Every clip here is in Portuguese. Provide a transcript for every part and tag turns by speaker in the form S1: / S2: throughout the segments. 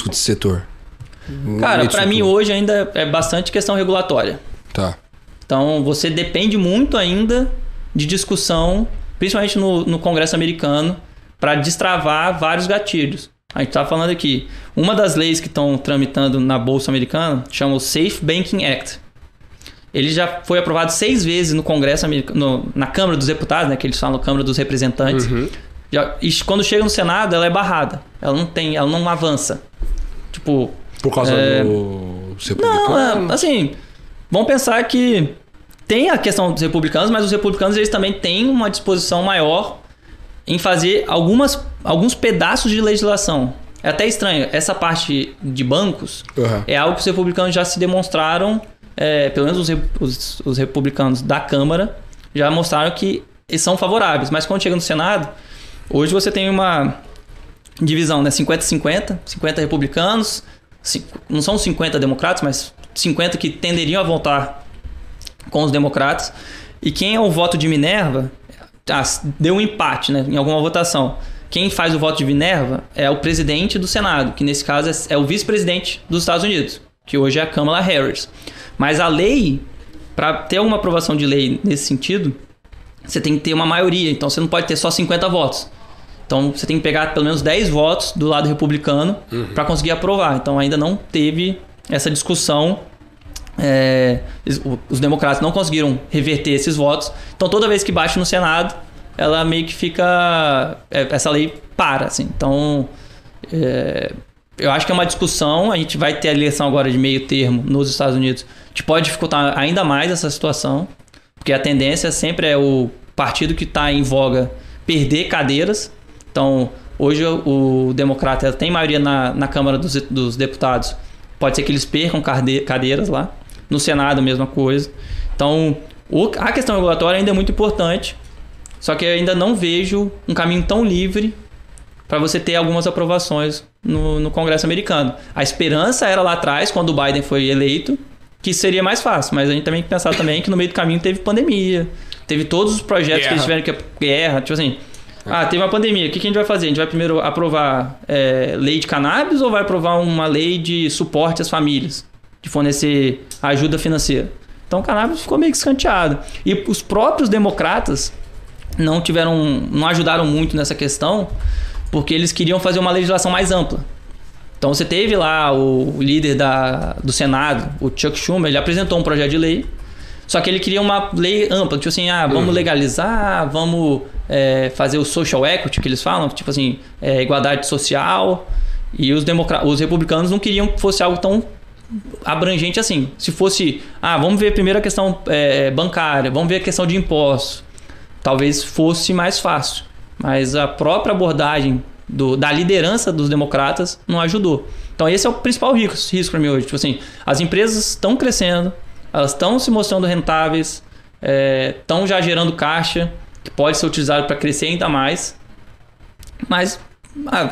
S1: político desse setor?
S2: Cara, para mim hoje ainda é bastante questão regulatória.
S1: Tá.
S2: Então você depende muito ainda de discussão, principalmente no Congresso americano, para destravar vários gatilhos. A gente está falando aqui, uma das leis que estão tramitando na Bolsa Americana chama o Safe Banking Act. Ele já foi aprovado 6 vezes no Congresso americano, na Câmara dos Deputados, né, que eles falam Câmara dos Representantes. E quando chega no Senado, ela é barrada. Ela não avança. Tipo...
S1: Por causa do republicano?
S2: Não, assim, vamos pensar que tem a questão dos republicanos, mas os republicanos eles também têm uma disposição maior em fazer alguns pedaços de legislação. É até estranho, essa parte de bancos é algo que os republicanos já se demonstraram, pelo menos os republicanos da Câmara já mostraram que eles são favoráveis, mas quando chega no Senado, hoje você tem uma divisão, né? 50-50, 50 republicanos, não são 50 democratas, mas 50 que tenderiam a votar com os democratas, e quem é o voto de Minerva... deu um empate, né, em alguma votação. Quem faz o voto de Minerva é o presidente do Senado, que nesse caso é o vice-presidente dos Estados Unidos, que hoje é a Kamala Harris. Mas a lei, para ter uma aprovação de lei nesse sentido, você tem que ter uma maioria. Então você não pode ter só 50 votos. Então você tem que pegar pelo menos 10 votos do lado republicano para conseguir aprovar. Então ainda não teve essa discussão. Os democratas não conseguiram reverter esses votos. Então toda vez que bate no Senado, ela meio que fica... essa lei para, assim. Então eu acho que é uma discussão. A gente vai ter a eleição agora de meio termo nos Estados Unidos, que pode dificultar ainda mais essa situação, porque a tendência sempre é o partido que está em voga perder cadeiras. Então hoje o democrata tem maioria na Câmara dos Deputados. Pode ser que eles percam cadeiras lá. No Senado, a mesma coisa. Então, a questão regulatória ainda é muito importante, só que eu ainda não vejo um caminho tão livre para você ter algumas aprovações no Congresso americano. A esperança era lá atrás, quando o Biden foi eleito, que seria mais fácil, mas a gente também tem que pensar também que no meio do caminho teve pandemia, teve todos os projetos que eles tiveram que... Guerra, tipo assim... teve uma pandemia, o que a gente vai fazer? A gente vai primeiro aprovar lei de cannabis ou vai aprovar uma lei de suporte às famílias? De fornecer ajuda financeira. Então o cannabis ficou meio que escanteado. E os próprios democratas não ajudaram muito nessa questão, porque eles queriam fazer uma legislação mais ampla. Então você teve lá o líder do Senado, o Chuck Schumer, ele apresentou um projeto de lei, só que ele queria uma lei ampla, tipo assim, vamos legalizar, vamos fazer o social equity, que eles falam, tipo assim, igualdade social, e os republicanos não queriam que fosse algo tão abrangente assim. Se fosse, vamos ver primeiro a questão bancária, vamos ver a questão de impostos, talvez fosse mais fácil, mas a própria abordagem da liderança dos democratas não ajudou. Então esse é o principal risco para mim hoje. Tipo assim, as empresas estão crescendo, elas estão se mostrando rentáveis, estão já gerando caixa que pode ser utilizado para crescer ainda mais, mas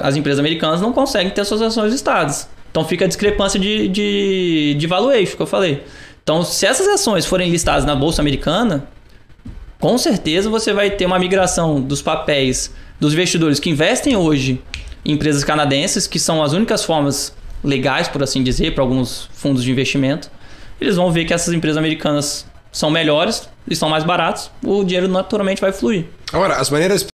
S2: as empresas americanas não conseguem ter suas ações listadas. Então fica a discrepância de valuation, que eu falei. Então, se essas ações forem listadas na Bolsa Americana, com certeza você vai ter uma migração dos papéis dos investidores que investem hoje em empresas canadenses, que são as únicas formas legais, por assim dizer, para alguns fundos de investimento. Eles vão ver que essas empresas americanas são melhores e são mais baratas, o dinheiro naturalmente vai fluir.
S1: Agora, as maneiras